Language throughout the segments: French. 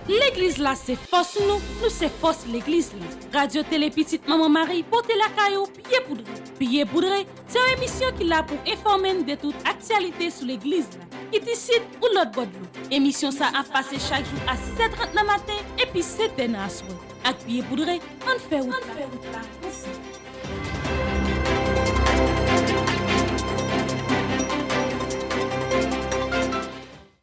L'église là, c'est force nous c'est force l'église là. Radio Télé Petite Maman Marie, portez la caillou, pied poudré. Pied poudré, c'est une émission qui l'a pour informer de toute actualité sur l'église là. Qui décide ou l'autre bord de l'eau. Émission ça a passé chaque jour à 6h30 le matin et puis 7h à soir. Avec pied poudré, on fait route là.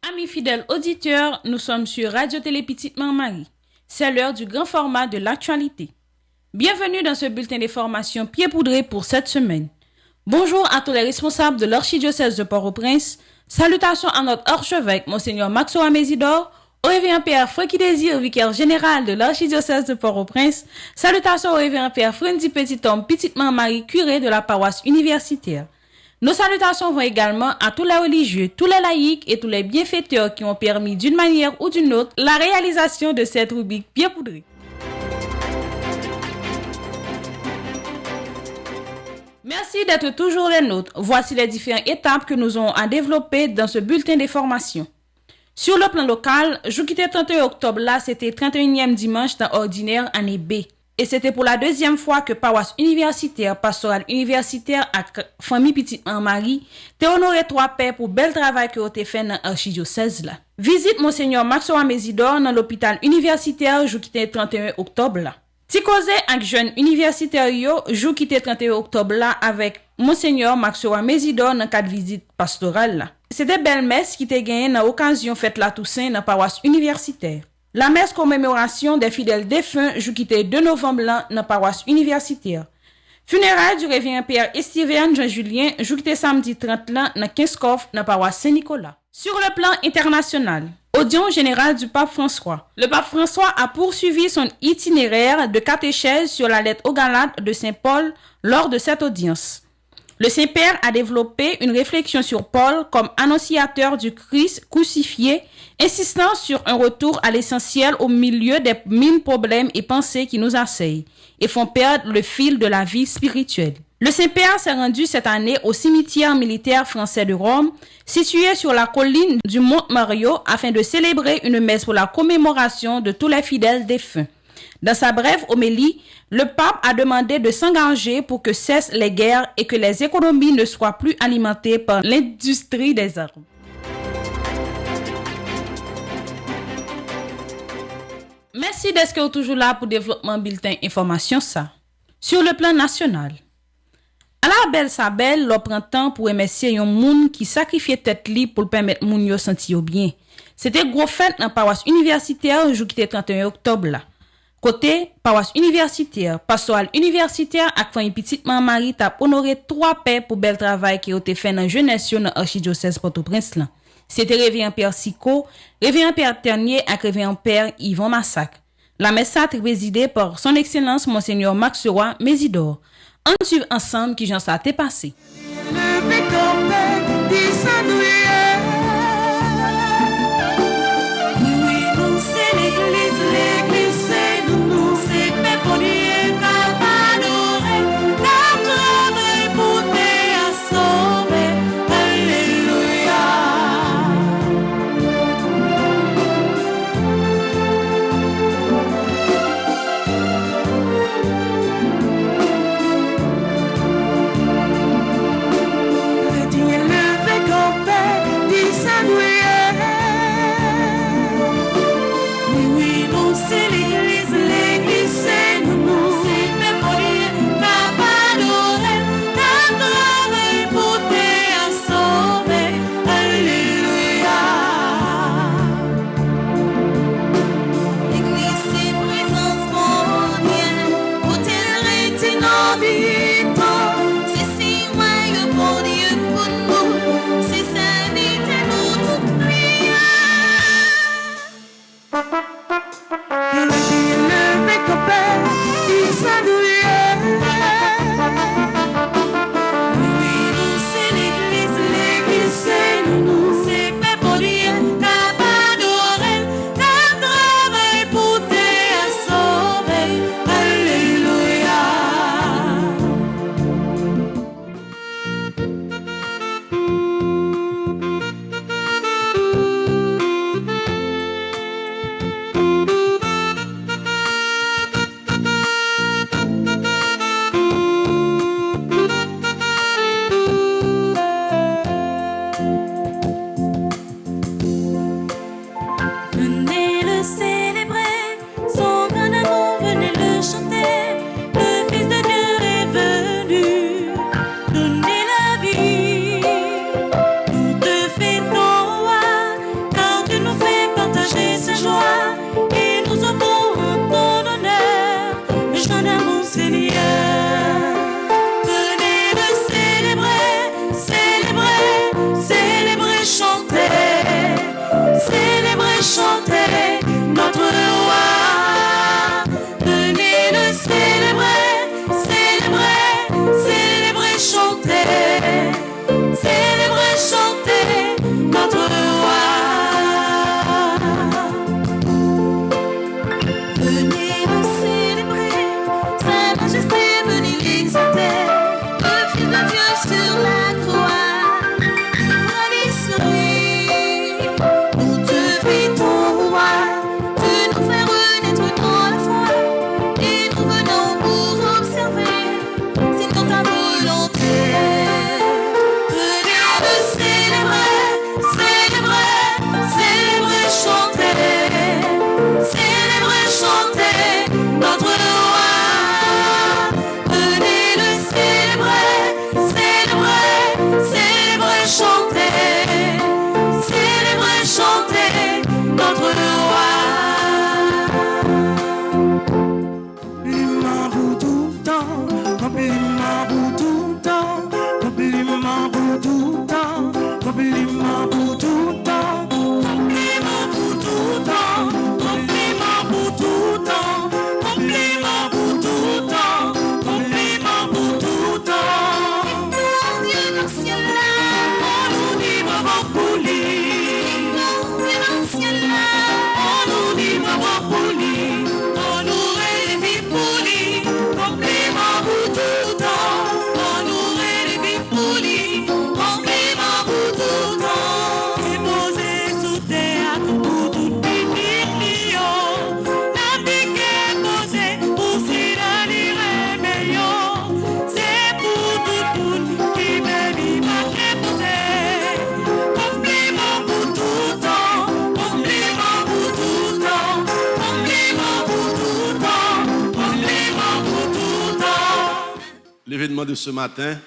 Amis fidèles auditeurs, nous sommes sur Radio Télé Petite Maman Marie. C'est l'heure du grand format de l'actualité. Bienvenue dans ce bulletin d'information pied poudré pour cette semaine. Bonjour à tous les responsables de l'archidiocèse de Port-au-Prince. Salutations à notre archevêque, Monseigneur Maxoua Mésidor, au révérend Père Francky Désir, vicaire général de l'archidiocèse de Port-au-Prince. Salutations au révérend Père Frendy Petit-Homme, Petite Maman Marie, curé de la paroisse universitaire. Nos salutations vont également à tous les religieux, tous les laïcs et tous les bienfaiteurs qui ont permis d'une manière ou d'une autre la réalisation de cette rubrique bien poudrée. Merci d'être toujours les nôtres. Voici les différentes étapes que nous avons à développer dans ce bulletin d'information. Sur le plan local, jeudi 31 octobre, là, c'était 31e dimanche dans ordinaire année B. Et c'était pour la deuxième fois que paroisse universitaire, pastorale universitaire et famille Petite Maman Marie t'es honoré 3 pères pour bel travail que vous avez fait dans l'archidiocèse là. Visite Monseigneur Maxoua Mésidor dans l'hôpital universitaire jeudi 31 octobre là. Ti cause avec jeune universitaire yo jeudi 31 octobre là avec Monseigneur Maxoua Mésidor dans cadre visite pastorale là. C'était belle messe qui t'est gagné dans occasion fête la Toussaint dans paroisse universitaire. La messe commémoration des fidèles défunts jeudi 2 novembre là dans paroisse universitaire. Funérailles du révérend Père Estivian Jean-Julien jeudi samedi 30 là dans 15 coffres dans paroisse Saint-Nicolas. Sur le plan international, audience générale du pape François. Le pape François a poursuivi son itinéraire de catéchèse sur la lettre aux Galates de Saint Paul lors de cette audience. Le Saint-Père a développé une réflexion sur Paul comme annonciateur du Christ crucifié, insistant sur un retour à l'essentiel au milieu des 1000 problèmes et pensées qui nous assaillent et font perdre le fil de la vie spirituelle. Le Saint-Père s'est rendu cette année au cimetière militaire français de Rome, situé sur la colline du Mont Mario, afin de célébrer une messe pour la commémoration de tous les fidèles défunts. Dans sa brève homélie, le pape a demandé de s'engager pour que cessent les guerres et que les économies ne soient plus alimentées par l'industrie des armes. Merci d'être toujours là pour développement bulletin information ça. Sur le plan national, à la belle sa belle, le printemps pour remercier yon moun qui sacrifiait tête li pour permettre moun yo sentir bien. C'était gros fête dans paroisse universitaire jeudi 31 octobre là. Côté paroisse universitaire, pastorale universitaire ak famille Petite Maman Marie t'a honoré 3 pères pour bel travail qui ont été fait dans jeunesse dans archidiocèse Port-au-Prince là. C'était révérend Père Sico, révérend Père Ternier et révérend Père Yvon Massac. La messe a été présidée par son excellence Monseigneur Maxoua Mésidor. On suit ensemble qui j'en s'est passé. Dieu le fait l'événement de ce matin,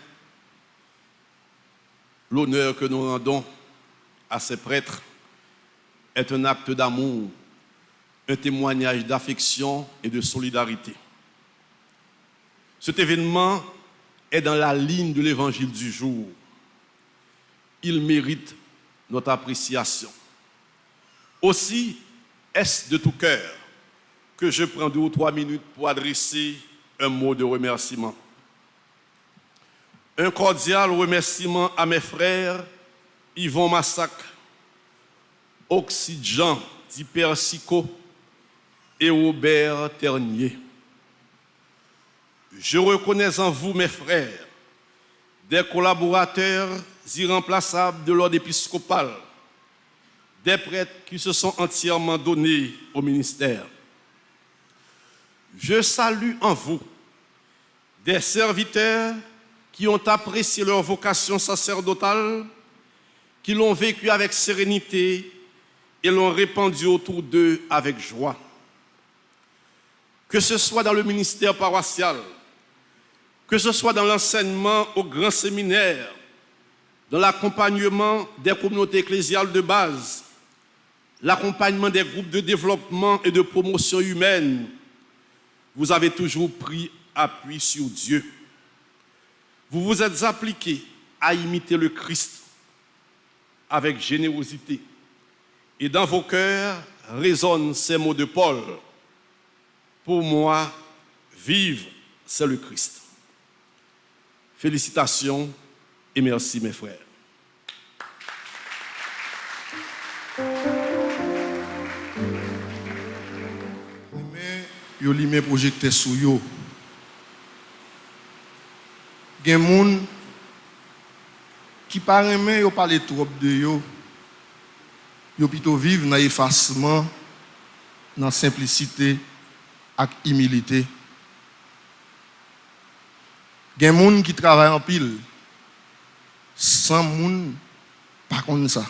l'honneur que nous rendons à ces prêtres est un acte d'amour, un témoignage d'affection et de solidarité. Cet événement est dans la ligne de l'évangile du jour. Il mérite notre appréciation. Aussi, est-ce de tout cœur que je prends 2 ou 3 minutes pour adresser un mot de remerciement. Un cordial remerciement à mes frères Yvon Massac, Oxydjan Di Persico et Robert Ternier. Je reconnais en vous, mes frères, des collaborateurs irremplaçables de l'ordre épiscopal, des prêtres qui se sont entièrement donnés au ministère. Je salue en vous des serviteurs qui ont apprécié leur vocation sacerdotale, qui l'ont vécu avec sérénité et l'ont répandue autour d'eux avec joie. Que ce soit dans le ministère paroissial, que ce soit dans l'enseignement au grand séminaire, dans l'accompagnement des communautés ecclésiales de base, l'accompagnement des groupes de développement et de promotion humaine, vous avez toujours pris appui sur Dieu. Vous vous êtes appliqués à imiter le Christ avec générosité. Et dans vos cœurs résonnent ces mots de Paul. Pour moi, vivre, c'est le Christ. Félicitations et merci mes frères. Yo li men projecté sou yo. Gen moun qui pa remen yo parler trop de yo. Yo plutôt vivre dans effacement, dans simplicité ak humilité. Gen moun qui travaille en pile sans moun pas comme ça.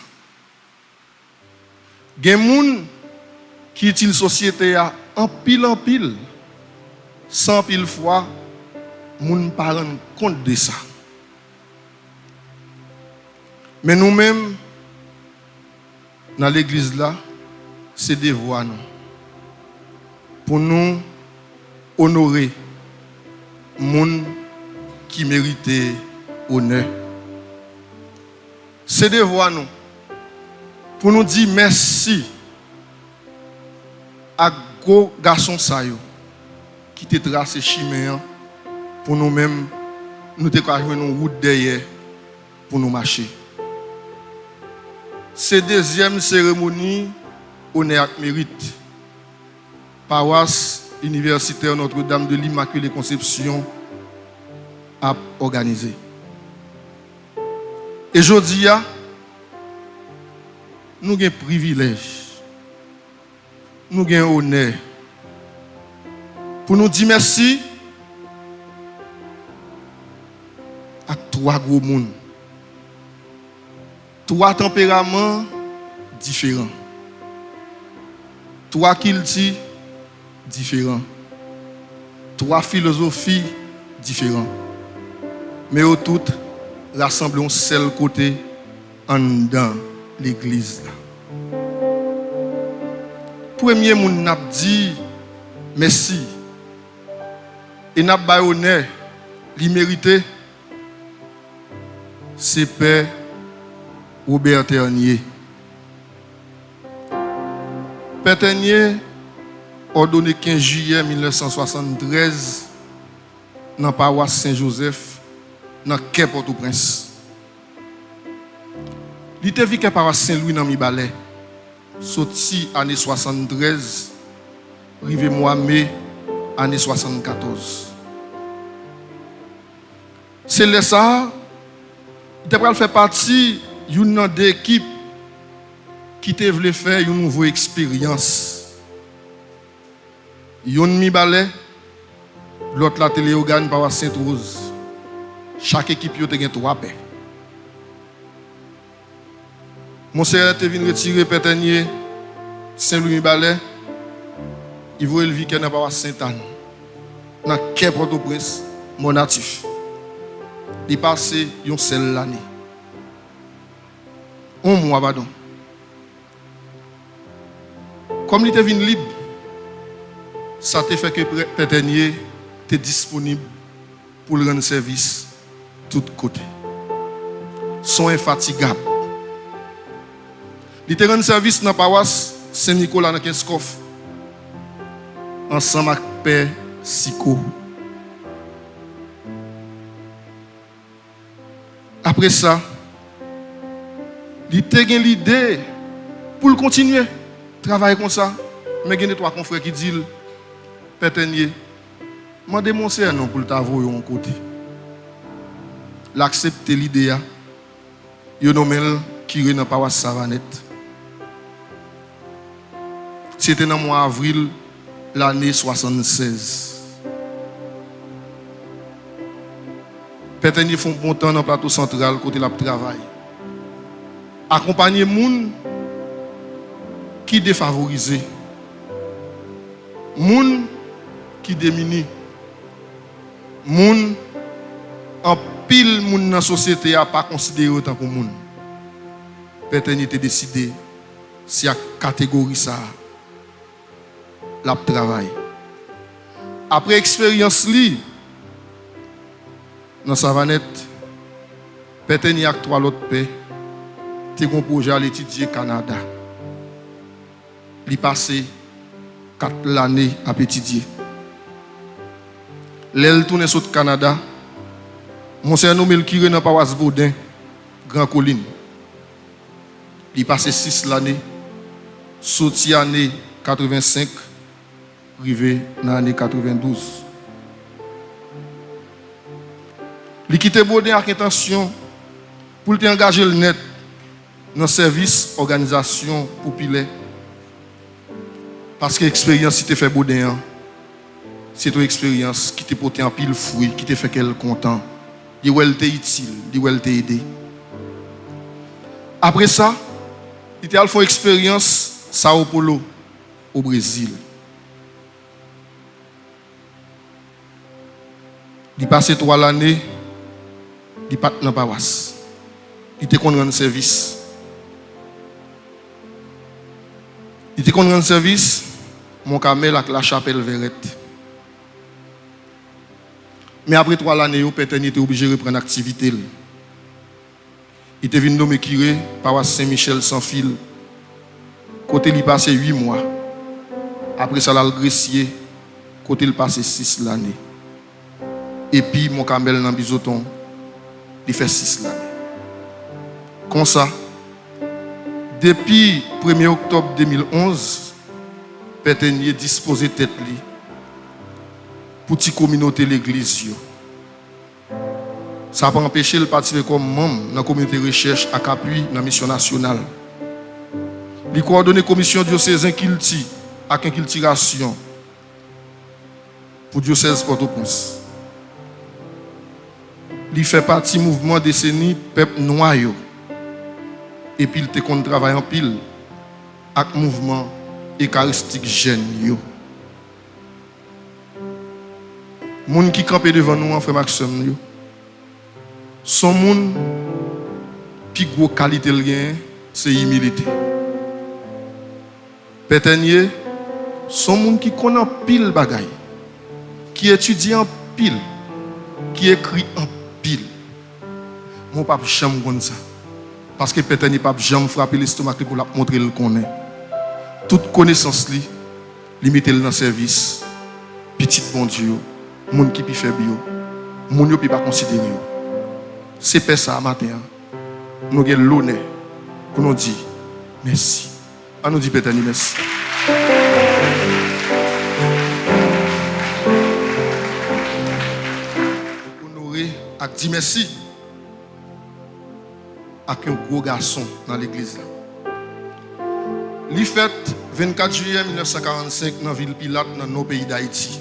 Gen moun qui utilise société en pile, sans pile fois, moun pas rendre compte de ça. Mais nous-mêmes, dans l'église là, c'est des voix nous. Pour nous honorer moun qui méritait honneur. C'est des voix nous. Pour nous dire merci à gros garçon sa yo qui te tracé chemin pour nous-mêmes nous te jouer une route derrière pour nous marcher. C'est deuxième cérémonie honneur et mérite. Paroisse universitaire Notre-Dame de l'Immaculée Conception a organisé. Et aujourd'hui, nous avons un privilège. Nous avons honneur pour nous dire merci à 3 gros monde, 3 tempéraments différents, 3 cultures différents, 3 philosophies différentes, mais au tout rassemblons un seul côté en dans l'église. Premier moun n'a dit merci et n'a pas honneur, li mérité, c'est Père Robert Ternier. Père Ternier ordonné 15 juillet 1973 dans la paroisse Saint-Joseph dans Quai Port-au-Prince. Il était vécu à la paroisse Saint-Louis dans Mibalais. Sorti année 73, arrivé mois mai année 74. C'est là ça, il devrait faire partie d'une équipe qui te voulait faire une nouvelle expérience. Yon mi balai, l'autre la téléorgane par Sainte-Rose. Chaque équipe yo te gen 3 paix. Mon sœur te vient retirer Pétanier, Saint-Louis-Balais, il voit le week-end dans Sainte-Anne, dans Quai Port-au-Prince, mon natif. il passe une seule année. Un mois, pardon. Comme il était venu libre, ça te fait que Pétenier était disponible pour le rendre service de tous côtés. Sont infatigables. Il était rendre service dans la paroisse Saint-Nicolas dans Kinskov. Ensemble avec Père Siko. Après ça, il a eu l'idée pour continuer à travailler comme ça. Mais il y a trois confrères qui disent, Pétenier, je vais démoncer un nom pour t'avoir un côté. L'accepter l'idée, il y a un qui est dans la paroisse Savanette. C'était dans le mois d'avril l'année 76. Pétenier font bon temps dans le plateau central côté la travail. Accompagner les gens qui défavorisés, les gens qui démunis, les gens en pile dans la société à pas considéré autant que monde. Pétenier a décidé si à catégorie ça la travail. Après expérience li dans Savanette, Pétenier avec trois autres pays, t'es un projet à l'étudier au Canada. Il passé 4 années à étudier. L'elle tourne sur le Canada. Mon sœur nommé qui est dans Paroisse Baudin, Grand Colline. Il passé 6 années, sorti année 85, arrivé dans l'année 92. Il quitte Baudin avec intention pour t'engager le net dans le service organisation populaire. Parce que l'expérience qui t'a fait Baudin, c'est une expérience qui t'a porté en pile fruit, qui t'a fait qu'elle content. Il t'a utile, il t'a aidé. Après ça, il a fait une expérience Sao Paulo au Brésil. Il a passé 3 années, il part dans la paroisse. Il était connu en service. Il était connu en service, mon camel avec la chapelle Verrette. Mais après 3 années, Pétenier était obligé de reprendre l'activité. Il était venu nommer Kiré, paroisse Saint-Michel sans fil. Côté il passé 8 mois. Après ça, il a gressier. Côté il passé 6 années. Et puis, mon camel dans Bizoton, il fait 6 années. Comme ça, depuis 1er octobre 2011, Pétenier disposait tête li pour la communauté de l'église. Ça n'a pas empêché de participer comme membre dans la communauté de recherche à appui dans la mission nationale. Il coordonne la commission diocésaine Kilti avec inculturation pour diocèse Port-au-Prince. Il fait partie du mouvement décennie Peuple Noir. Et puis il te travaille en pile avec le mouvement eucharistique jeune. Les gens qui campent devant nous, frère Maxime, sont les gens qui ont une qualité, c'est l'humilité. Pétenier, sont les gens qui connaissent pile de bagaille, qui étudient en pile, qui écrit en pile. Mon papa jamais comme ça. Parce que Pétenier pas jamais frappé l'estomac pour la montrer le connaît. Toute connaissance li mettez dans le service. Petit bon Dieu, monde qui pi faible yo, monde qui pas considérer yo. C'est pour ça matin. Nous avons l'honneur pour nous dire merci. À nous dire Pétenier merci. Honorer et dire merci avec un gros garçon dans l'église. Il fait 24 juillet 1945 dans la ville Pilate, dans nos pays d'Haïti.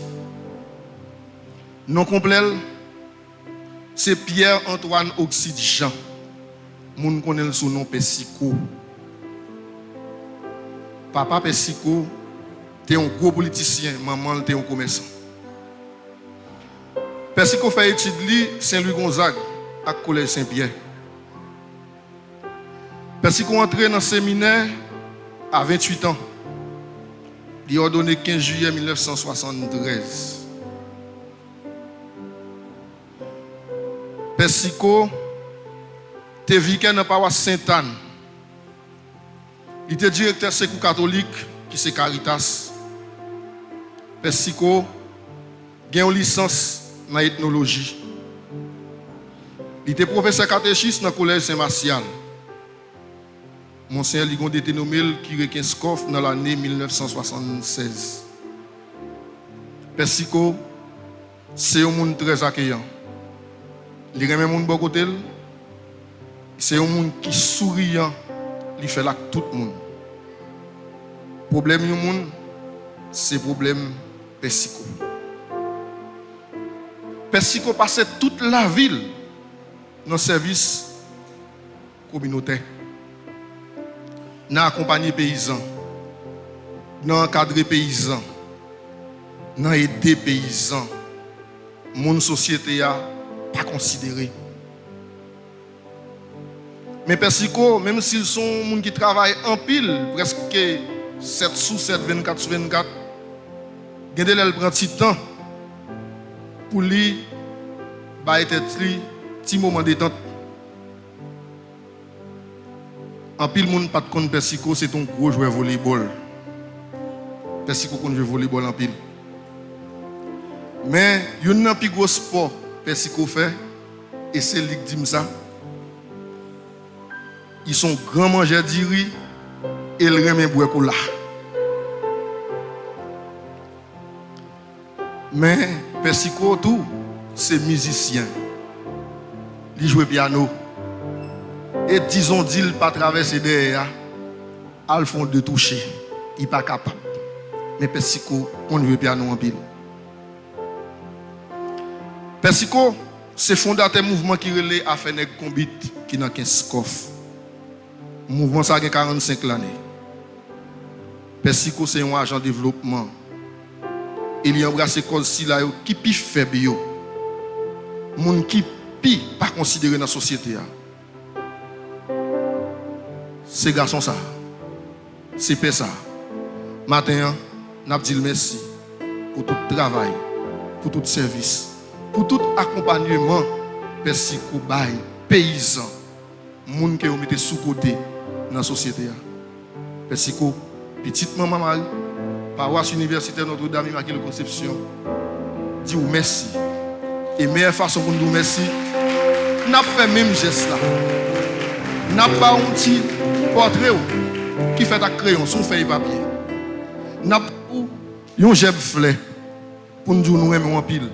Nom complet, c'est Pierre-Antoine Oxide Jean. Moun connaît son nom Pessico. Papa Pessico, tu es un gros politicien, maman, tu es un commerçant. Pessico fait étude Saint-Louis Gonzague à Collège Saint-Pierre. Persico entré dans le séminaire à 28 ans. Il est ordonné 15 juillet 1973. Persico était vicaire dans la paroisse Sainte-Anne. Il était directeur secours catholique qui c'est Caritas. Persico a une licence dans l'ethnologie. Il était professeur catéchiste dans le collège Saint-Martial. Monseigneur Ligon était nommé Kirekinskov dans l'année 1976. Persico, c'est un monde très accueillant. Il remet mon bon côté. C'est un monde qui souriant. Il fait là tout le monde. Le problème du monde, c'est le problème Persico. Persico passait toute la ville dans le service communautaire. Dans accompagner paysans, dans encadrer paysans, dans aider paysans. Mon société a pas considéré. Mais Persico, même s'ils sont des gens qui travaillent en pile, presque 7 sur 7, 24 sur 24, il y a des petit temps pour lui, petit moment de détente. En pile, monde pas de compte Persico, c'est un gros joueur volleyball. Persico qu'on joue volleyball en pile. Mais il y a un plus gros sport Persico fait, et c'est lui qui dit ça. Ils sont grands mangeurs de riz et ils remettent boire là. Mais Persico tout, c'est musicien. Il joue piano. Et disons dit pas traverser derrière, al fond de toucher, il pas capable. Mais Persico, on joue piano en pile. Persico, c'est fondateur mouvement qui relève à Fenech Combit qui n'a qu'un scoff. Mouvement ça a 45 l'année. Persico c'est un agent de développement. Il y a embrassé cause si là qui pi faible yo. Moun qui pi pas considéré dans la société. C'est garçon ça. C'est pas ça. Matin, n'a dit merci pour tout travail, pour tout service, pour tout accompagnement Persico bay paysan, moun qui ont mis sous côté dans la société. Persico, petite maman Marie, paroisse universitaire Notre-Dame Immaculée Conception, dit merci. Et meilleure façon pour nous dire merci, n'a pas fait même geste là. N'a pas un petit portrait qui fait un crayon sous feuille papier. N'a pas un jeb fleur pour nous dire nous aimons en pile.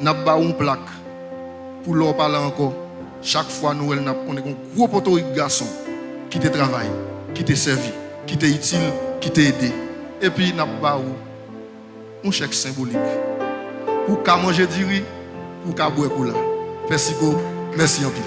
N'a pas une plaque pour leur parler encore. Chaque fois nous avons un gros poteau de garçon qui te travaille, qui te servi, qui te utile, qui te aidé. Et puis n'a pas un chèque symbolique pour qu'à manger du riz, pour qu'à boire pour là. Persico, merci en pile.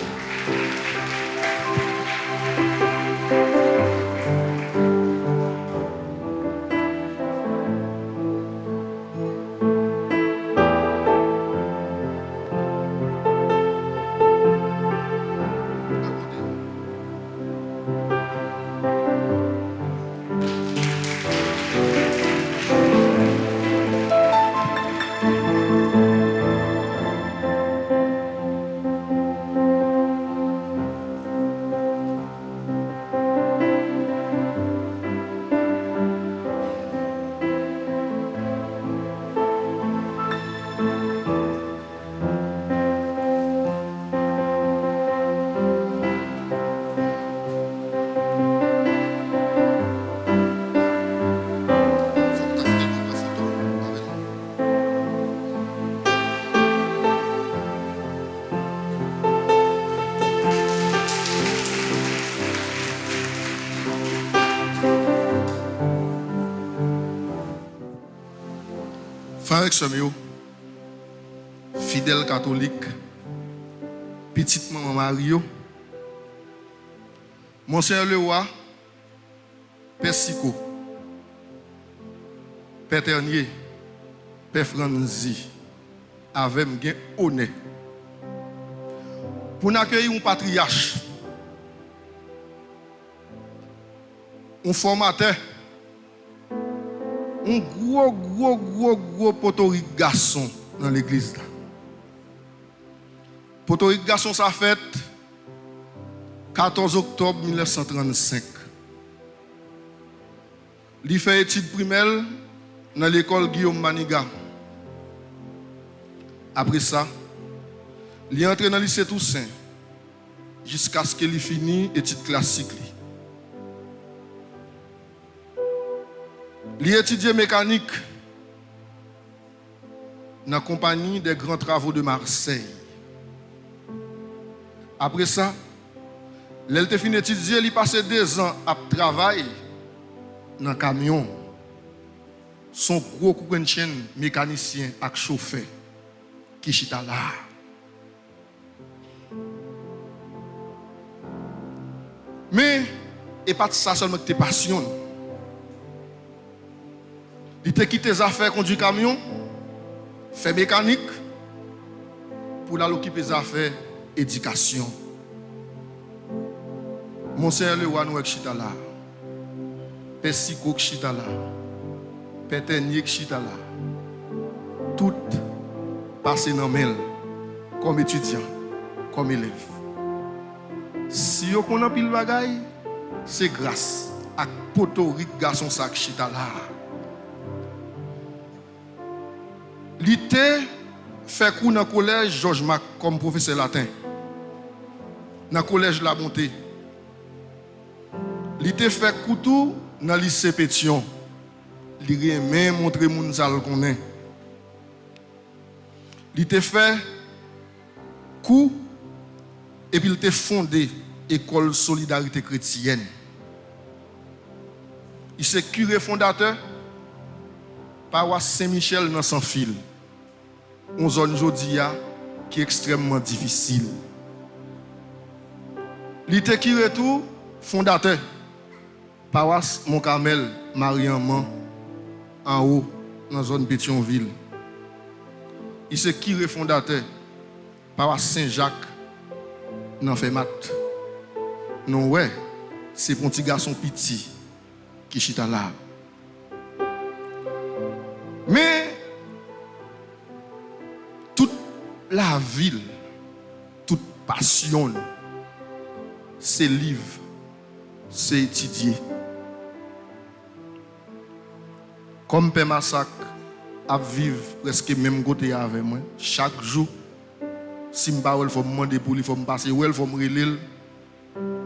Frère Exomio, fidèle catholique, petite maman Mario, Monseigneur le roi, Persico, Père Ternier, Père Franzi, avec un honneur. pour nous accueillir un patriarche, un formateur, un gros potorique garçon dans l'église. Potorique garçon, ça fait 14 octobre 1935. Il fait études primaires dans l'école Guillaume Maniga. Après ça, il est entré dans le lycée Toussaint jusqu'à ce qu'il finisse études classiques. Il a étudié mécanique dans la compagnie des grands travaux de Marseille. Après ça, il a fini d'étudier, il a passé 2 ans à travailler dans le camion. Son gros coucouenchen mécanicien et chauffeur qui chita là. Mais, et pas ça seulement que tu passionnes. Il t'a quitté les affaires, conduire camion, faire mécanique, pour aller occuper les affaires éducation. Monseigneur le roi nous chita là. Père Siko chita là. Père Tenier chita là. Tout passé dans mel comme étudiant, comme élève. Si vous connaissez pile bagaille, c'est grâce à potorique garçon sac chita là. L'été fait cours dans le collège Georges Mac comme professeur latin. Dans le collège La Bonté. L'été fait cours tout dans le lycée Pétion. Il aimait montrer moun sal connaît. L'été fait cours et puis il a fondé l'école Solidarité chrétienne. Il est curé fondateur paroisse Saint-Michel dans sans fil. Une zone Jodia qui est extrêmement difficile. Il était curé tout fondateur paroisse Mont-Carmel Mariamman en haut dans la zone Pétionville. Il est curé fondateur paroisse Saint-Jacques dans Fermat. Non ouais, c'est pour un petit garçon petit qui chita là. Mais toute la ville, toute passion, c'est livre, c'est étudier. Comme Père Massacre a vivre presque même côté avec moi, chaque jour, si je ne faut me demander pour lui, il faut me passer, il faut me relire.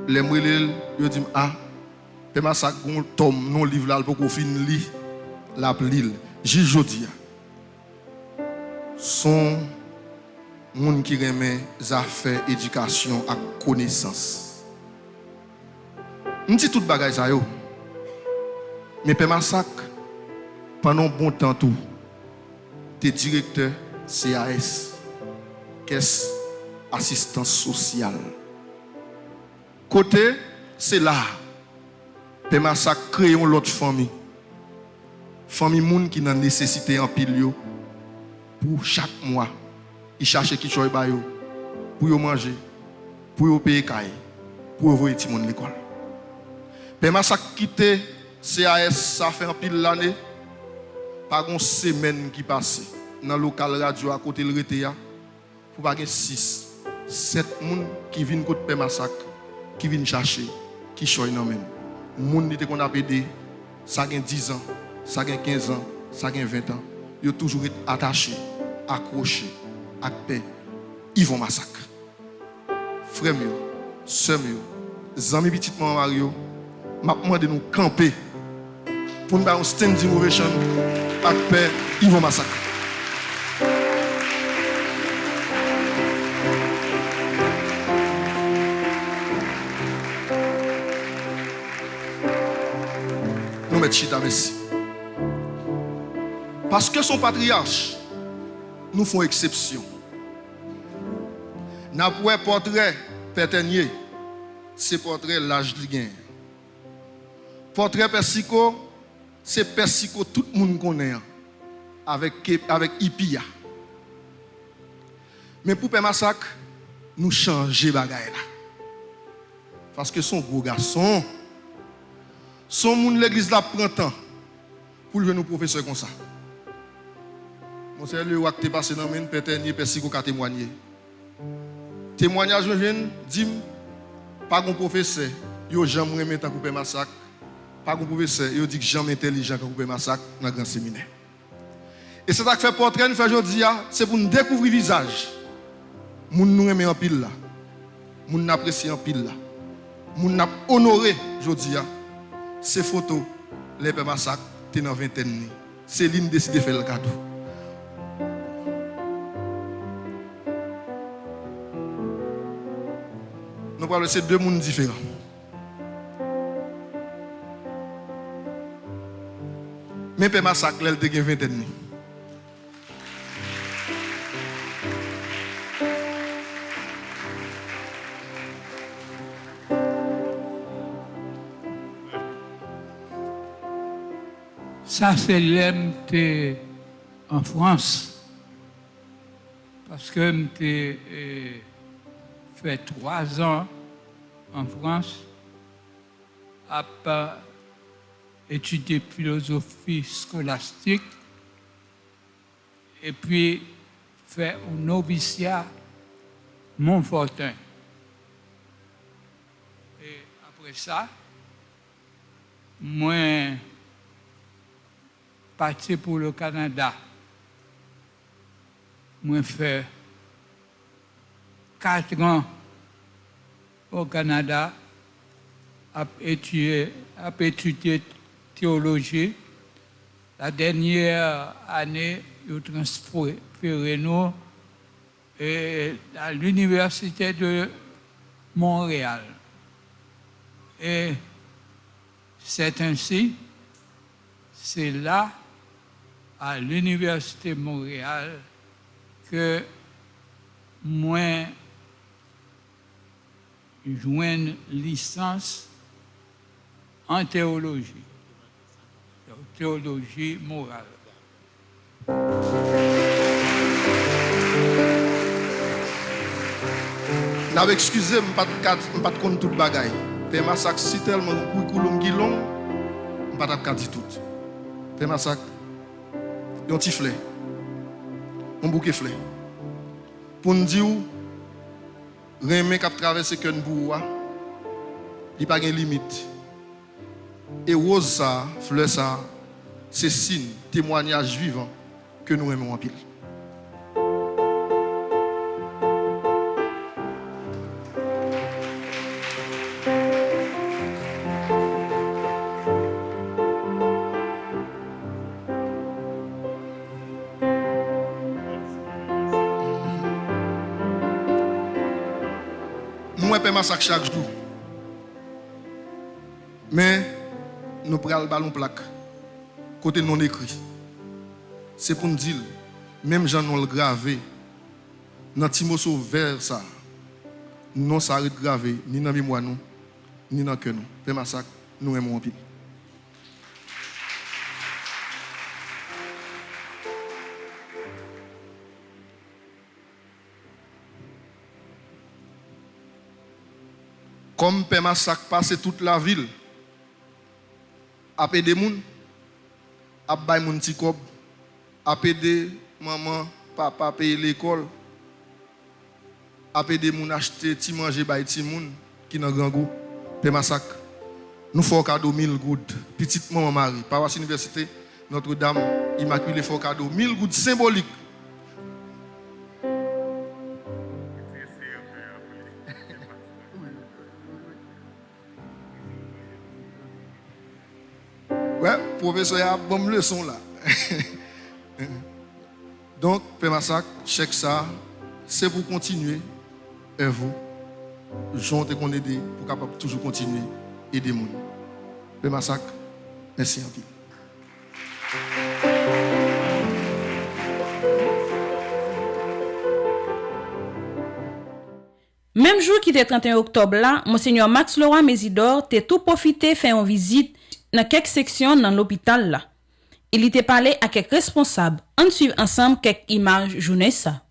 Les me relire, je dis, ah, Père Massacre, on tombe, non livre là, pour qu'on finisse lire, la lire. Jijodia sont gens qui remet affaires, éducation et connaissance. Je dis tout bagage ça yo. Mais Père Massacre, pendant bon temps tout, tu es directeur CAS, caisse assistance sociale. Côté, c'est là. Père Massacre crée une autre famille. Famille moun qui n'a nécessité en pile yo pour chaque mois il cherche qui choy ba yo pour yo manger pour yo payer caille pour envoyer ti moun l'école. Père Massacre quitté CAS ça fait en pile l'année pas une semaine qui passe dans local radio à côté le retea pour pas 6 7 moun qui viennent côté Père Massacre qui viennent chercher qui choy nan même moun était qu'on a pédé ça gagne 10 ans. Ça a 15 ans, ça a 20 ans, ils ont toujours été attachés, accrochés, à paix. Ils vont massacre. Frères, sœurs, amis petit maman Mario, m'a demandé de nous camper pour nous faire un standing ovation à paix. Ils vont massacre. Nous mettons chita, merci. Parce que son patriarche nous font exception. N'a pas portrait Pétenier, c'est portrait l'âge de gain. Portrait Persico, c'est Persico tout le monde connaît avec Ipia. Mais pour Père Massacre, nous changer bagaille là. Parce que son gros garçon, son monde l'église là prend temps pour le nous professeur comme ça. Mon c'est le wak te passé dans men péternier persico ka témoigner. Témoignage vient dit pas gon professeur, yo jamais remet tant couper massacre. Pas gon professeur, yo dit que jamais intelligent ka couper massacre dans grand séminaire. Et c'est ça que fait portrait nous fait aujourd'hui, c'est pour nous découvrir visage. Moun nous aimer en pile là. Moun n'apprécier en pile là. Moun n'a honoré aujourd'hui. Ces photos, les pères massacres, t'es dans vingtaine. Céline décide de faire le cadeau. Nous parlons de deux mondes différents. Mais père massacre, elle te gagne vingtaine. Ça, c'est l'MT en France. Parce que j'ai fait 3 ans en France, à étudier philosophie scolastique, et puis fait un noviciat Montfortin. Et après ça, moi, parti pour le Canada. Moi, fait 4 ans au Canada à étudier théologie. La dernière année, je transféré nous à l'Université de Montréal. Et c'est ainsi, c'est là, à l'Université de Montréal, que moi, joins une licence en théologie morale. N'avez excusez, je ne peux pas compter toute bagaille. Père Massacre, si tellement de curriculum qui long, je ne peux pas dire tout. Père Massacre, un petit fleur, un bouquet fleur. Pour nous dire, Rémé qui a traversé que nous il n'y a pas de limite. Et rose ça, fleur ça, c'est signe, témoignage vivant que nous aimons en pile. Moi, je massacre chaque jour. Mais nous prenons le ballon plaque. Côté non écrit. C'est pour nous dire, même gens nous le gravé, dans Timoso vers ça, non ça arrête gravé, ni dans mémoire nous, ni dans cœur nous. Père massacre, nous aimons en pile. Comme Père Massacre passe toute la ville, à aider les gens, à bailler les gens, à aider maman, papa, payer l'école, à aider les gens à acheter des manger par les gens qui sont grand goût. Père Massacre, nous faisons cadeau 1000 gouttes. Petite maman Marie, paroisse université, Notre-Dame, Immaculée, fait cadeau 1000 gouttes symboliques. Ouais, professeur, il y a une bonne leçon là. Donc, Père Massacre, chèque ça, c'est pour continuer et vous, gens qu'on aide pour capable toujours continuer et aider les gens. Père Massacre, merci un peu. Même jour qui était 31 octobre là, Monseigneur Max Laurent Mésidor t'a tout profité faire une visite dans quelques sections dans l'hôpital là. Il était parlé à quelques responsables. On suit ensemble quelques images journée ça.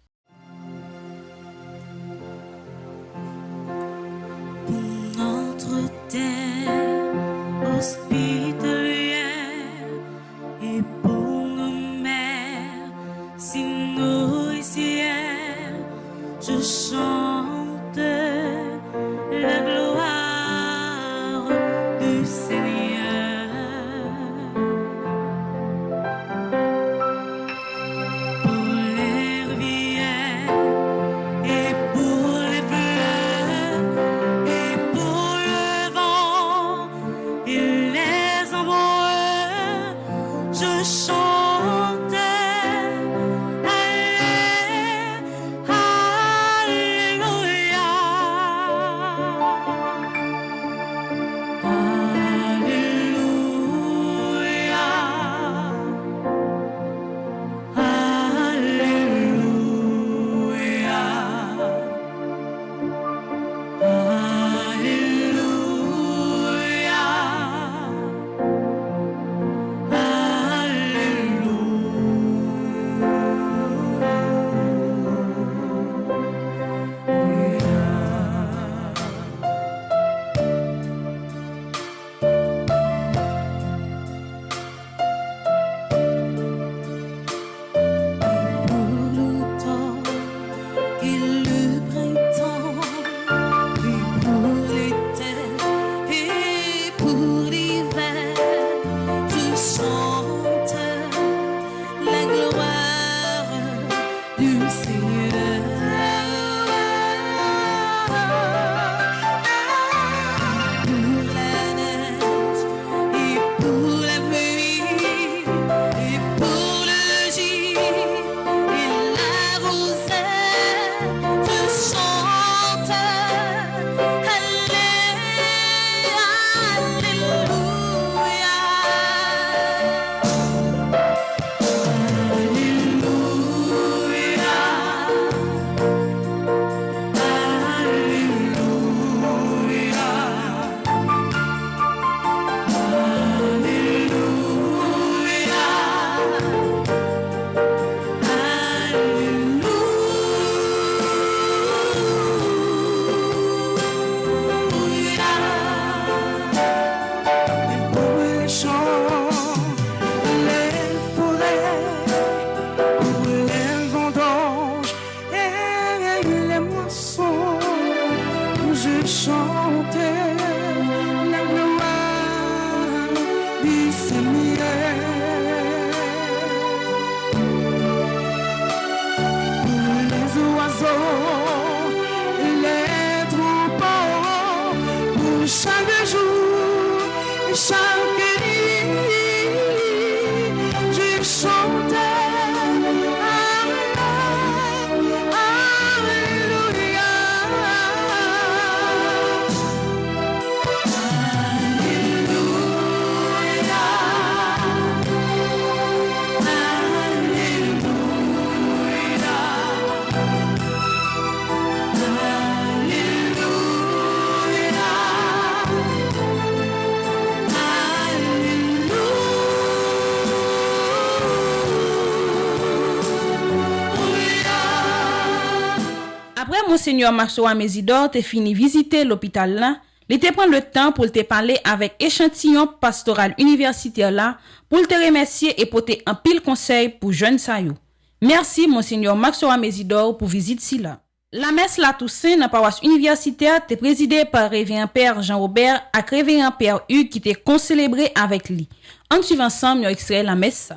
Monseigneur Maxoa Mésidor te fini visiter l'hôpital là, il te prend le temps pour te parler avec échantillon pastoral universitaire là, pour te remercier et porter un pile conseil pour jeunes sayou. Merci Monseigneur Maxoa Mésidor pour visite si là. La messe la Toussaint dans paroisse universitaire te présidée par révérend père Jean-Robert et révérend père Hugues qui te concélébré avec lui. En suivant ensemble, nous extrait la messe.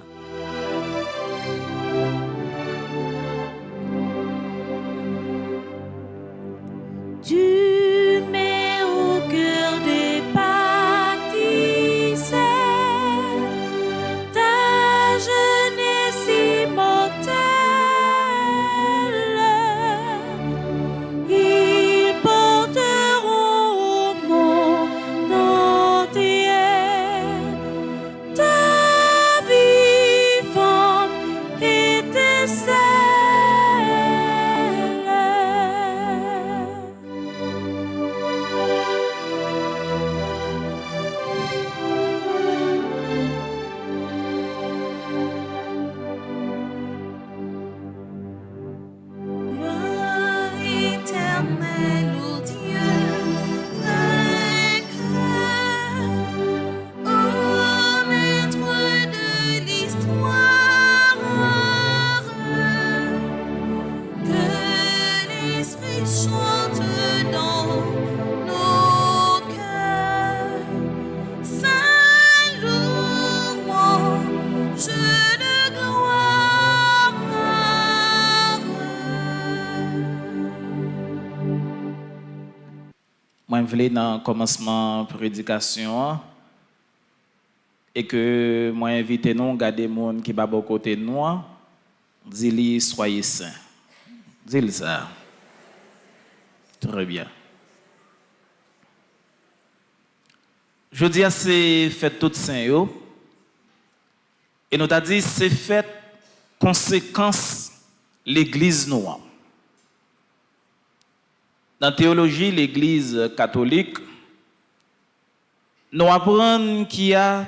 Tu mets au cœur des bâtisseurs ta jeunesse immortelle. Ils porteront au monde entier ta vivante étincelle. Moi, je voulais dans le commencement de la prédication, et que moi invité nous garder monde qui ba bon côté nous, dis-lui soyez saints. Dis-le ça. Très bien. Je dis à c'est fait tout saint yo. Et nous t'a dit c'est fait conséquence l'église noire. Dans la théologie l'église catholique nous apprenons qu'il y a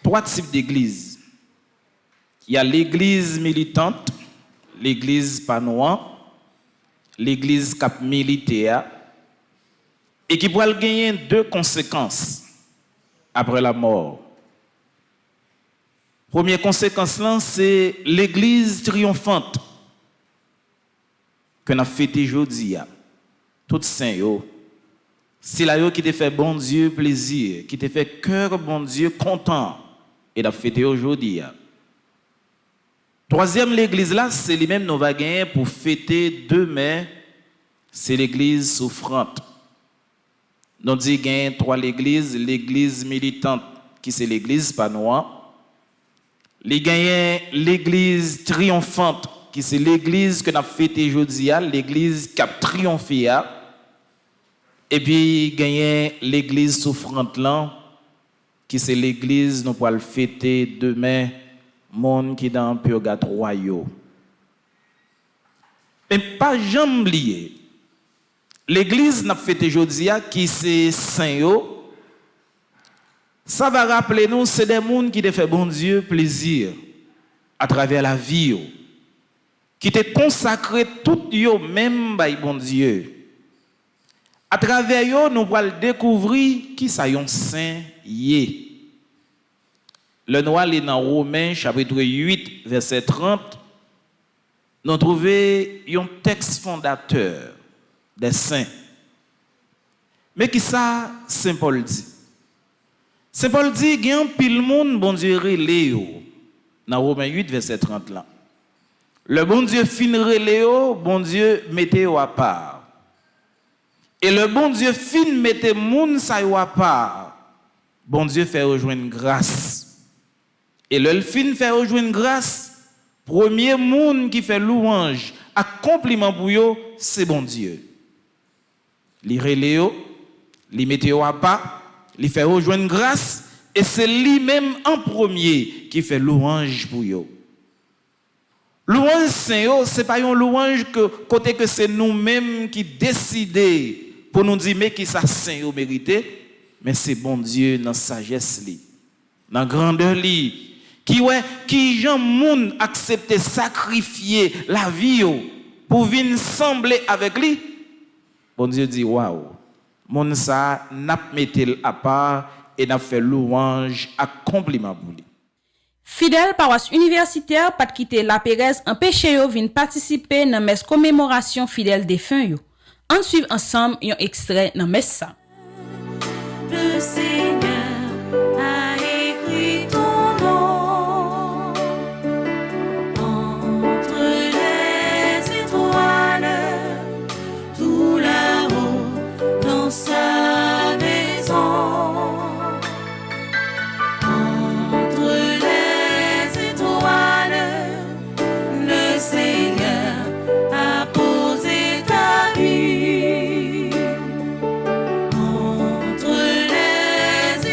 3 types d'églises. Il y a l'église militante, l'église panois, l'église cap militaire, et qui pourra gagner 2 conséquences après la mort. Première conséquence là, c'est l'église triomphante que nous avons fêté aujourd'hui. Tout saint yo. C'est là qui te fait bon Dieu plaisir, qui te fait cœur bon Dieu content et nous fêté aujourd'hui. Troisième l'église là, c'est lui-même nous va gagner pour fêter demain, c'est l'église souffrante. Nous dit gagne 3 l'église militante qui c'est l'église panois. Les gagne l'église triomphante qui c'est l'église que nous fêté aujourd'hui, l'église qui a triomphé. Et puis gagne l'église souffrante là qui c'est l'église nous pour le fêter demain. Monde qui dans le purgatoire. Mais pas jamais oublier. L'église n'a fait aujourd'hui qui c'est saint yo. Ça va rappeler nous c'est des monde qui te fait bon Dieu plaisir à travers la vie yo. Qui te consacré tout yo même by bon Dieu. À travers yo nous allons découvrir qui ça yon saint yé. Le noir est dans Romains chapitre 8 verset 30. Nous trouvons un texte fondateur des saints. Mais qui ça Saint Paul dit? Saint Paul dit qu'il y a un pile monde bon Dieu relé dans Romains 8 verset 30 là. Le bon Dieu fin relé bon Dieu mettez à part. Et le bon Dieu fin mettez moun sa à part. Bon Dieu fait rejoindre grâce. Et le fin fait rejoindre grâce, premier monde qui fait louange, à compliment pour eux, c'est bon Dieu. Li reléo, li météo à pas, li fait rejoindre grâce, et c'est lui-même en premier qui fait louange pour eux. Louange Saint, c'est pas une louange que côté que c'est nous-mêmes qui décidons pour nous dire mais qui ça Saint mérité, mais c'est bon Dieu dans sagesse li, dans grandeur li. Qui Jean moun accepter sacrifier la vie pour venir sembler avec lui. Bon Dieu dit waouh. Moun ça n'a mettel à part et n'a fait louange à compliment pour lui. Fidèle paroisse universitaire pas quitter la Pérez empêcher yo vinn participer dans messe commémoration fidèle défunt yo. On suit ensemble un extrait dans messe ça. Le Seigneur a écrit ton nom entre les étoiles, tout là-haut dans sa maison. Entre les étoiles, le Seigneur a posé ta vie. Entre les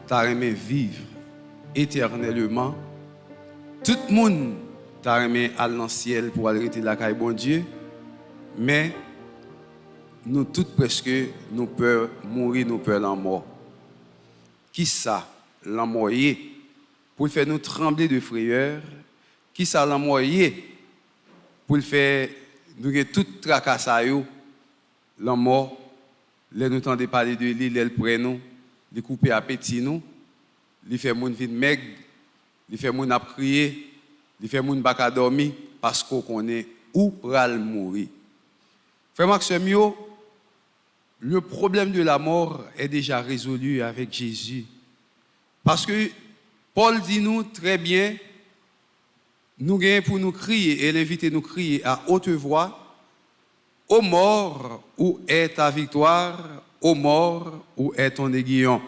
t'a aimé vivre éternellement. Tout le monde t'a aimé aller dans le ciel pour aller rester la caille bon Dieu. Mais nous toutes presque nous peur mourir, nous peur la mort. Qui ça la mort est pour faire nous trembler de frayeur? Qui ça la mort est pour faire nous que tout tracassa yo la mort les nous tendez parler de lui, elle prend nous, les couper appétit nous, les fait moun vite maigre, les fait moun a crier, les fait moun pas dormir parce qu'on connaît où pral mourir. Frère Maxime, le problème de la mort est déjà résolu avec Jésus. Parce que Paul dit nous très bien, nous gagnons pour nous crier et l'inviter nous crier à haute voix, ô mort, où est ta victoire? Ô mort, où est ton aiguillon?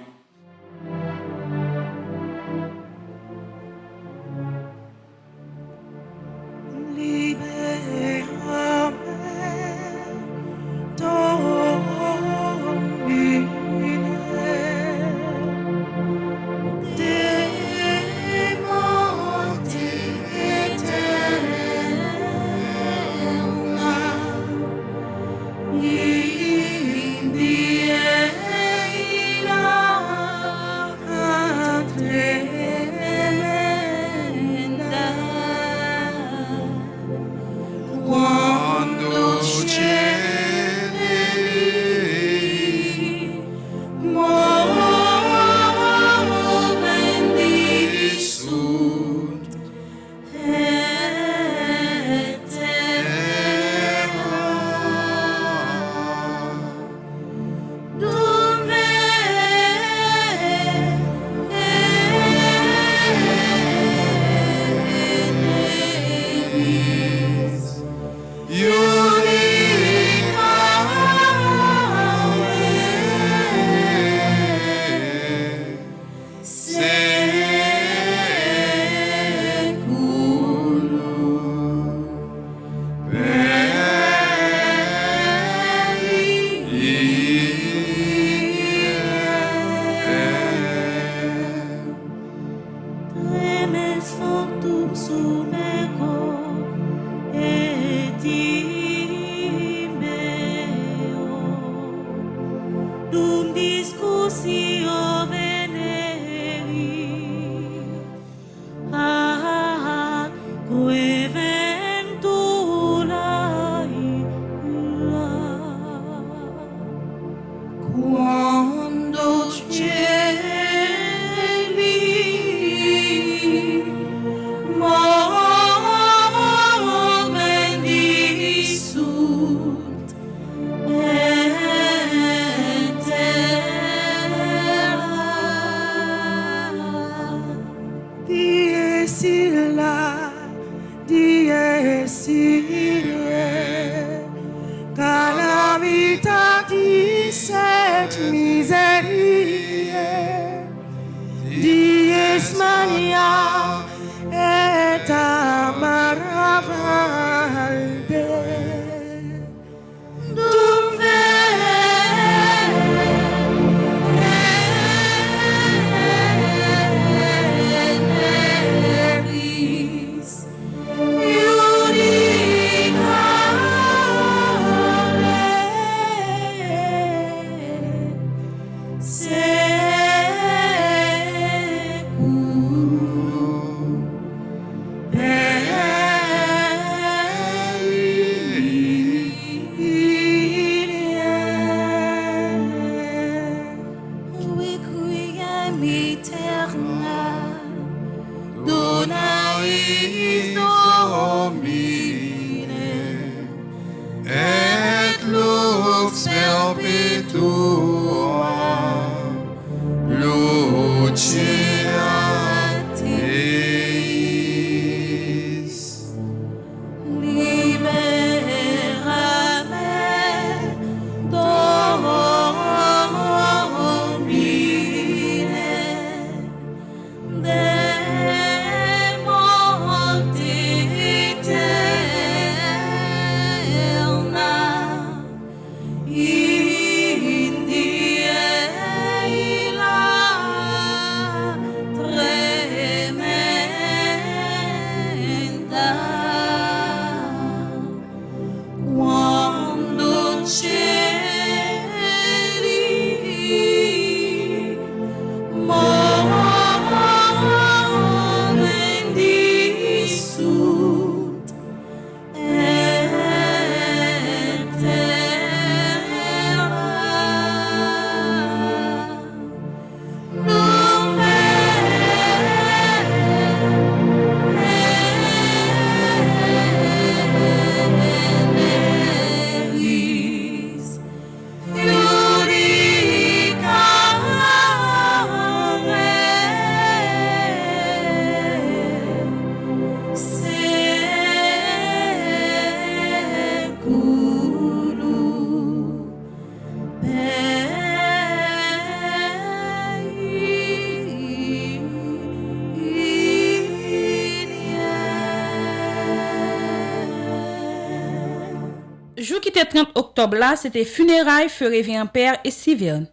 Jour qui était 30 octobre là, c'était funérailles feu révérend Père et Siverne.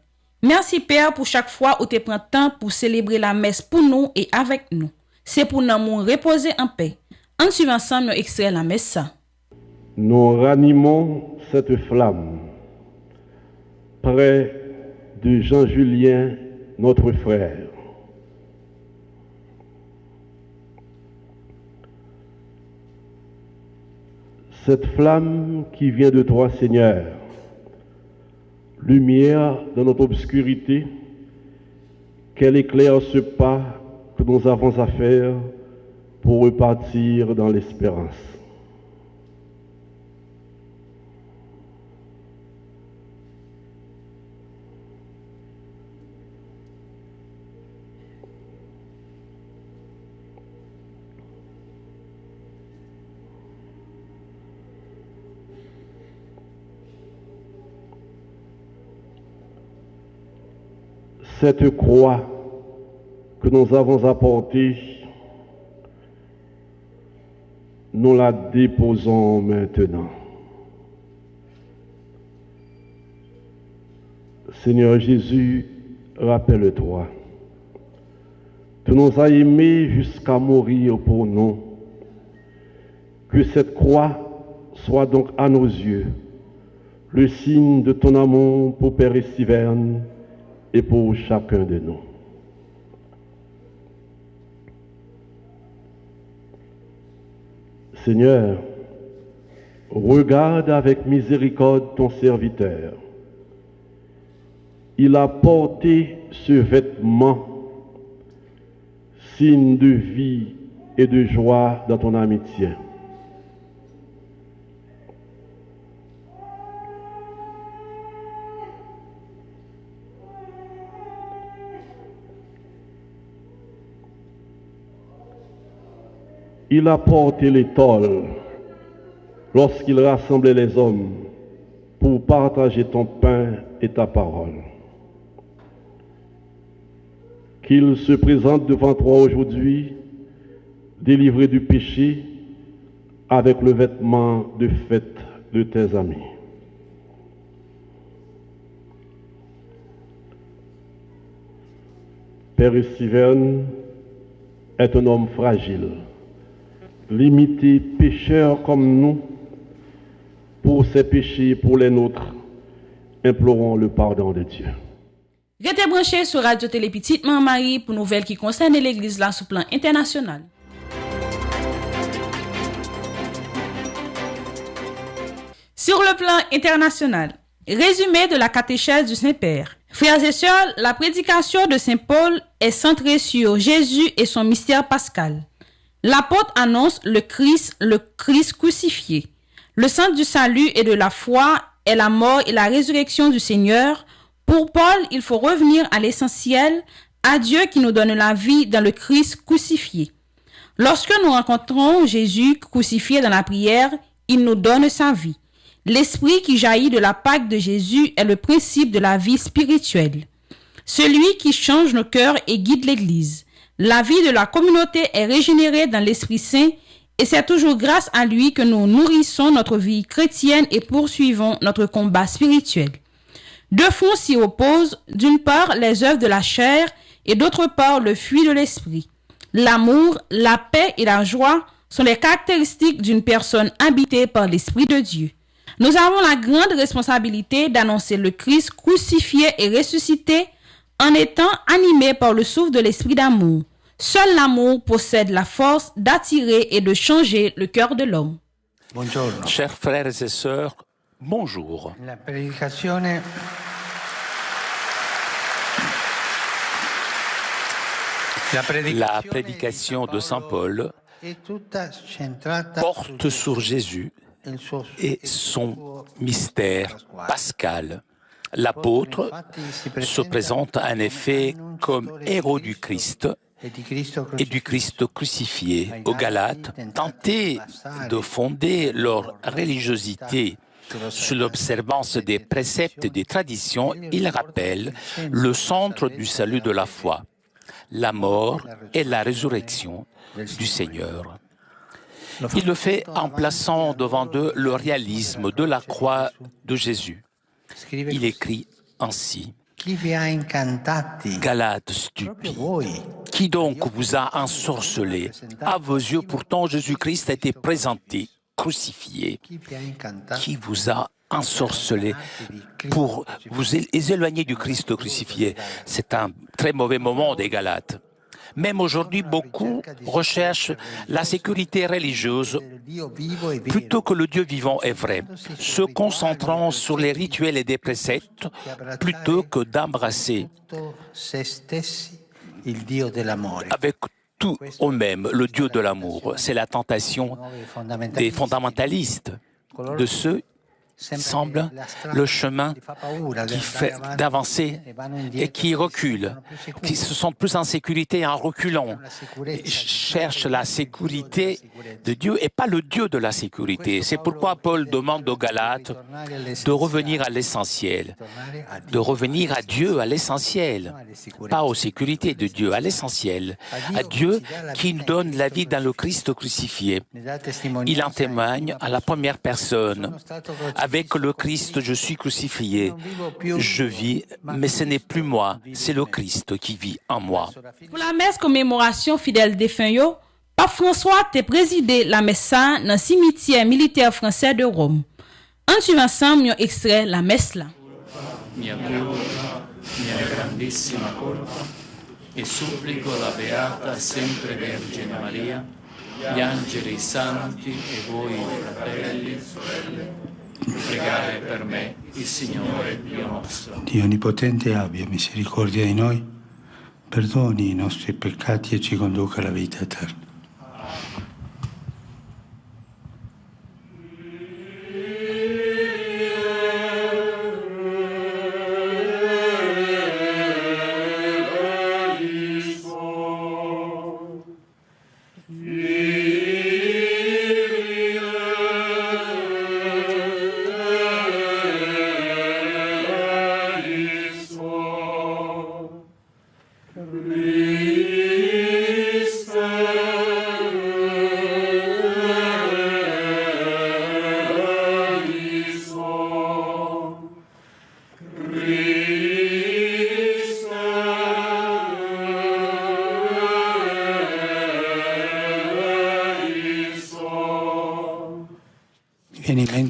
Merci Père pour chaque fois où tu prends temps pour célébrer la messe pour nous et avec nous. C'est pour nous reposer en paix. En suivant ensemble, nous extrait la messe ça. Nous ranimons cette flamme près de Jean-Julien, notre frère. Cette flamme qui vient de toi, Seigneur, lumière dans notre obscurité, qu'elle éclaire ce pas que nous avons à faire pour repartir dans l'espérance. Cette croix que nous avons apportée, nous la déposons maintenant. Seigneur Jésus, rappelle-toi, tu nous as aimés jusqu'à mourir pour nous. Que cette croix soit donc à nos yeux le signe de ton amour pour Père Estiverne et pour chacun de nous. Seigneur, regarde avec miséricorde ton serviteur. Il a porté ce vêtement, signe de vie et de joie dans ton amitié. Il a porté l'étole lorsqu'il rassemblait les hommes pour partager ton pain et ta parole. Qu'il se présente devant toi aujourd'hui, délivré du péché, avec le vêtement de fête de tes amis. Père Estiverne est un homme fragile, limité, pécheur comme nous. Pour ses péchés, pour les nôtres, implorons le pardon de Dieu. Restez branchés sur Radio Télé Petite Marie pour nouvelles qui concernent l'Église là sur plan international. Sur le plan international, résumé de la catéchèse du Saint-Père. Frères et sœurs, la prédication de Saint Paul est centrée sur Jésus et son mystère pascal. L'apôtre annonce le Christ crucifié. Le centre du salut et de la foi est la mort et la résurrection du Seigneur. Pour Paul, il faut revenir à l'essentiel, à Dieu qui nous donne la vie dans le Christ crucifié. Lorsque nous rencontrons Jésus crucifié dans la prière, il nous donne sa vie. L'esprit qui jaillit de la Pâque de Jésus est le principe de la vie spirituelle. Celui qui change nos cœurs et guide l'Église. La vie de la communauté est régénérée dans l'Esprit Saint et c'est toujours grâce à lui que nous nourrissons notre vie chrétienne et poursuivons notre combat spirituel. Deux fronts s'y opposent, d'une part les œuvres de la chair et d'autre part le fruit de l'esprit. L'amour, la paix et la joie sont les caractéristiques d'une personne habitée par l'Esprit de Dieu. Nous avons la grande responsabilité d'annoncer le Christ crucifié et ressuscité en étant animés par le souffle de l'Esprit d'amour. Seul l'amour possède la force d'attirer et de changer le cœur de l'homme. Buongiorno. Chers frères et sœurs, bonjour. La prédication de Saint Paul porte sur Jésus et son mystère pascal. L'apôtre se présente en effet comme héros du Christ et du Christ crucifié. Aux Galates, tentés de fonder leur religiosité sur l'observance des préceptes et des traditions, ils rappellent le centre du salut de la foi, la mort et la résurrection du Seigneur. Il le fait en plaçant devant eux le réalisme de la croix de Jésus. Il écrit ainsi. Galates stupides, qui donc vous a ensorcelé? À vos yeux, pourtant, Jésus-Christ a été présenté, crucifié. Qui vous a ensorcelé pour vous éloigner du Christ crucifié? C'est un très mauvais moment des Galates. Même aujourd'hui, beaucoup recherchent la sécurité religieuse plutôt que le Dieu vivant et vrai, se concentrant sur les rituels et des préceptes plutôt que d'embrasser avec tout eux-mêmes le Dieu de l'amour. C'est la tentation des fondamentalistes, de ceux semble le chemin qui fait d'avancer et qui recule, qui se sentent plus en sécurité en reculant, cherchent la sécurité de Dieu et pas le Dieu de la sécurité. C'est pourquoi Paul demande aux Galates de revenir à l'essentiel, de revenir à Dieu, à l'essentiel, pas aux sécurités de Dieu, à l'essentiel, à Dieu qui nous donne la vie dans le Christ crucifié. Il en témoigne à la première personne. Avec le Christ, je suis crucifié. Je vis, mais ce n'est plus moi, c'est le Christ qui vit en moi. Pour la messe commémoration fidèle défunt yo, Pape François te présidé la messe dans le cimetière militaire français de Rome. On suit ensemble un extrait la messe là. Mia culpa, mia grandissima colpa, e supplico la beata sempre Vergine Maria, gli angeli, i santi e voi fratelli e sorelle, pregare per me il Signore Dio nostro. Dio Onnipotente abbia misericordia di noi, perdoni i nostri peccati e ci conduca alla vita eterna.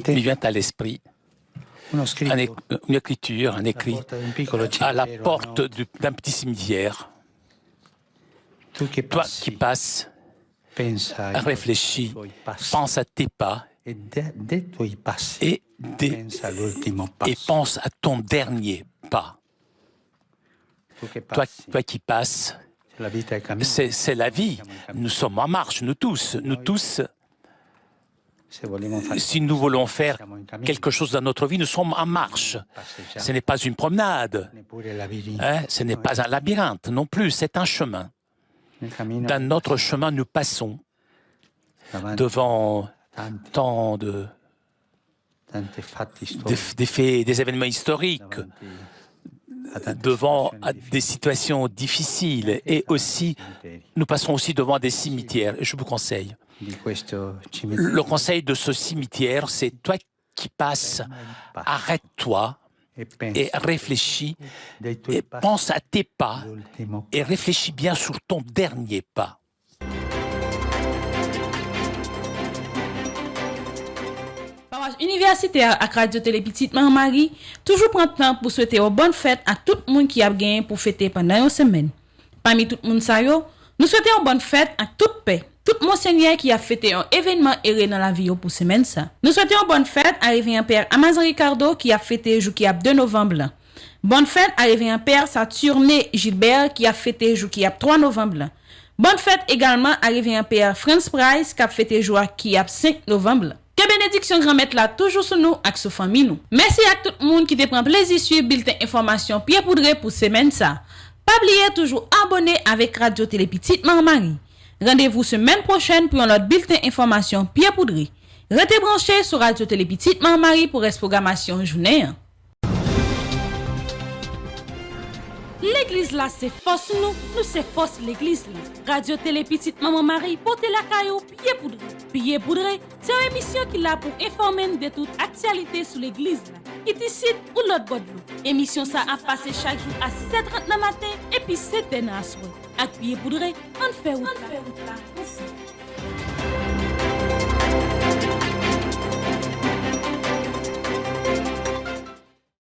Il vient à l'esprit une écriture, un écrit à la porte d'un petit cimetière. Toi qui passes, réfléchis, pense à tes pas et pense à ton dernier pas. Toi qui passes, c'est la vie. Nous sommes en marche, nous tous. Si nous voulons faire quelque chose dans notre vie, nous sommes en marche. Ce n'est pas une promenade, ce n'est pas un labyrinthe non plus, c'est un chemin. Dans notre chemin, nous passons devant tant des événements historiques, devant des situations difficiles et aussi, nous passons aussi devant des cimetières. Je vous conseille. Le conseil de ce cimetière, c'est toi qui passes, arrête-toi et réfléchis et pense à tes pas et réfléchis bien sur ton dernier pas. Universitaire à Radio Télé Petite Marie, toujours prend temps pour souhaiter une bonne fête à tout le monde qui a gagné pour fêter pendant une semaine. Parmi tout le monde, nous souhaitons une bonne fête à toute paix. Tout monseigneur qui a fêté un événement erré dans la vie pour semaine ça. Nous souhaitons une bonne fête à révérend Père Amazon Ricardo qui a fêté jour qui a 2 novembre. Bonne fête à révérend Père Saturné Gilbert qui a fêté jour qui a 3 novembre. Bonne fête également à révérend Père Franz Price qui a fêté jour qui a 5 novembre. Que bénédiction grand-mère là toujours sur nous avec sa famille nous. Merci à tout le monde qui te prend plaisir suivre bulletin information Pierre Poudré pour semaine ça. Pas oublier toujours abonner avec Radio Télé Petite Marie. Rendez-vous semaine prochaine pour un autre bulletin information Pierre Poudré. Restez branchés sur Radio Télé Petite Marie pour la programmation journée. L'église là, c'est force nous c'est force l'église là. Radio Télé Petite Maman Marie, portez la caillou, pied poudré. Pied poudré, c'est une émission qui là pour informer de toute actualité sur l'église là. Qui ici ou l'autre bord de l'eau. Émission ça a passé chaque jour à 6h30 le matin et puis 7h à soir. Avec pied poudré, on fait route là.